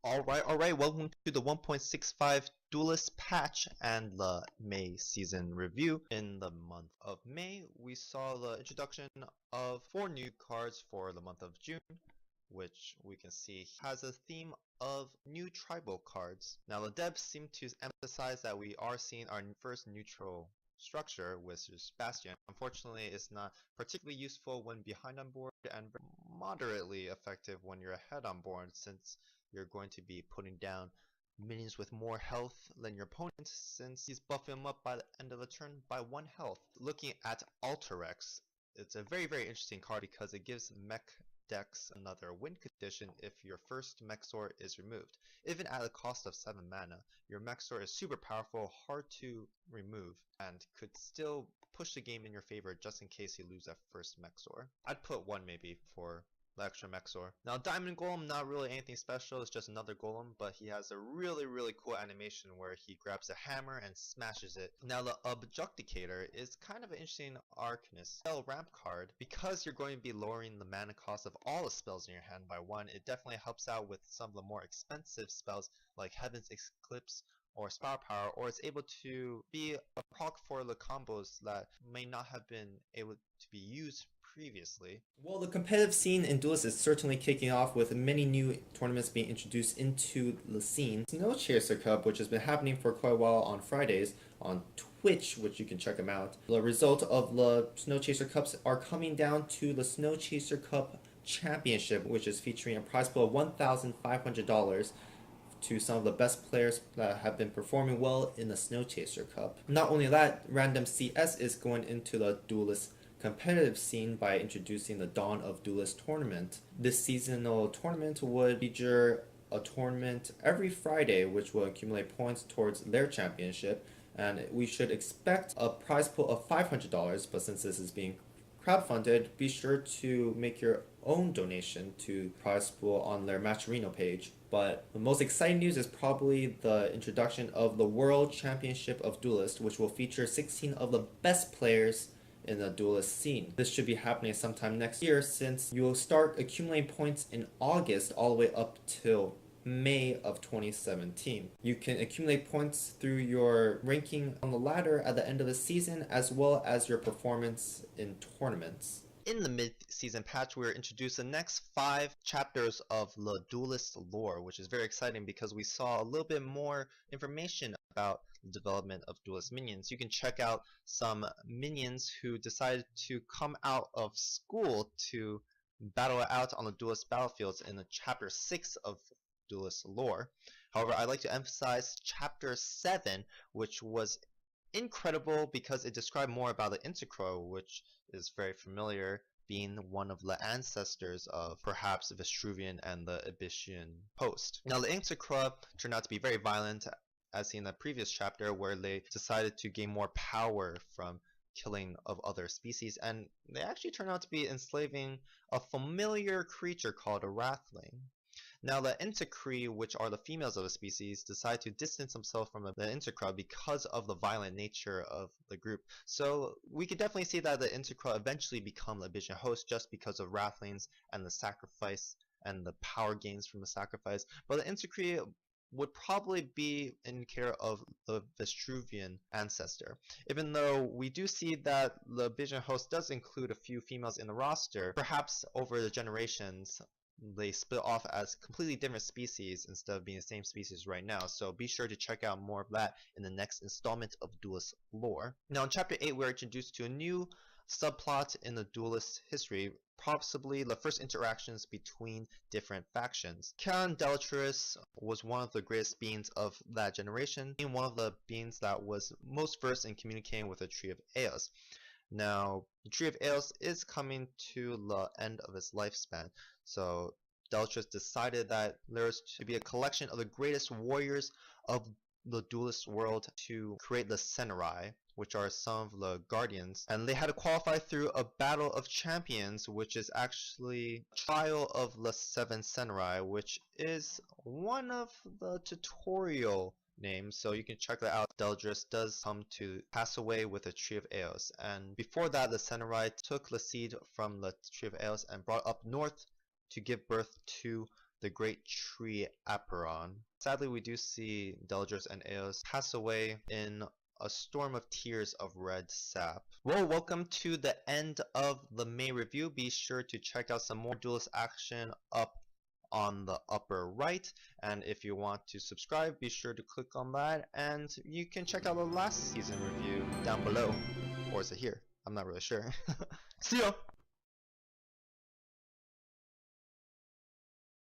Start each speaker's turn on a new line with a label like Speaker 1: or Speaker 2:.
Speaker 1: Alright, welcome to the 1.65 Duelist patch and the May season review. In the month of May, we saw the introduction of 4 new cards for the month of June, which we can see has a theme of new tribal cards. Now the devs seem to emphasize that we are seeing our first neutral structure, which is Bastion. Unfortunately, it's not particularly useful when behind on board and moderately effective when you're ahead on board, since you're going to be putting down minions with more health than your opponent, since he's buffing them up by the end of the turn by 1 health. Looking at Alterex, it's a very interesting card because it gives mech decks another win condition if your first mech sword is removed. Even at a cost of 7 mana, your mech sword is super powerful, hard to remove, and could still push the game in your favor just in case you lose that first mech sword. I'd put 1 maybe for the extra mech sword. Now Diamond Golem, not really anything special, it's just another golem, but he has a really cool animation where he grabs a hammer and smashes it. Now the Objecticator is kind of an interesting Arcanist spell ramp card. Because you're going to be lowering the mana cost of all the spells in your hand by 1, it definitely helps out with some of the more expensive spells like Heaven's Eclipse or Spiral Power, or it's able to be a proc for the combos that may not have been able to be used previously.
Speaker 2: Well, the competitive scene in Duelyst is certainly kicking off with many new tournaments being introduced into the scene. Snow Chaser Cup, which has been happening for quite a while on Fridays on Twitch, which you can check them out. The result of the Snow Chaser Cups are coming down to the Snow Chaser Cup Championship, which is featuring a prize pool of $1,500 to some of the best players that have been performing well in the Snow Chaser Cup. Not only that, Random CS is going into the Duelyst competitive scene by introducing the Dawn of Duelyst tournament. This seasonal tournament would feature a tournament every Friday, which will accumulate points towards their championship, and we should expect a prize pool of $500, but since this is being crowdfunded, be sure to make your own donation to prize pool on their Matcherino page. But the most exciting news is probably the introduction of the World Championship of Duelyst, which will feature 16 of the best players in the Duelyst scene. This should be happening sometime next year, since you'll start accumulating points in August all the way up till May of 2017. You can accumulate points through your ranking on the ladder at the end of the season, as well as your performance in tournaments.
Speaker 1: In the mid-season patch, we were introduced the next 5 chapters of the Duelyst lore, which is very exciting because we saw a little bit more information about the development of Duelyst minions. You can check out some minions who decided to come out of school to battle it out on the Duelyst battlefields in the chapter 6 of Duelyst lore. However, I'd like to emphasize chapter 7, which was incredible because it described more about the Intercrow, which is very familiar, being one of the ancestors of perhaps Vestruvian and the Abyssian host. Now the Intercrow turned out to be very violent, as seen in the previous chapter, where they decided to gain more power from killing of other species, and they actually turned out to be enslaving a familiar creature called a Wrathling. Now the Entecree, which are the females of the species, decide to distance themselves from the Intercrow because of the violent nature of the group. So we could definitely see that the Intercrow eventually become the Abyssian host just because of Wrathlings and the sacrifice and the power gains from the sacrifice. But the Entecree would probably be in care of the Vestruvian ancestor. Even though we do see that the Abyssian host does include a few females in the roster, perhaps over the generations they split off as completely different species instead of being the same species right now, so be sure to check out more of that in the next installment of Duelyst lore. Now in chapter 8 we're introduced to a new subplot in the Duelyst history, possibly the first interactions between different factions. Count Delatrus was one of the greatest beings of that generation, being one of the beings that was most versed in communicating with the Tree of Eos. Now, the Tree of Eos is coming to the end of its lifespan, so Delatrus decided that there's to be a collection of the greatest warriors of the Duelyst world to create the Senurai, which are some of the guardians, and they had to qualify through a battle of champions, which is actually a trial of the 7 Senurai, which is one of the tutorial names, so you can check that out. Delatrus does come to pass away with the Tree of Eos, and before that the Senurai took the seed from the Tree of Eos and brought it up north to give birth to the great tree Aperon. Sadly, we do see Deldris and Eos pass away in a storm of tears of red sap. Well, welcome to the end of the May review. Be sure to check out some more Duelyst action up on the upper right, and if you want to subscribe, be sure to click on that, and you can check out the last season review down below, or is it here? I'm not really sure. See ya!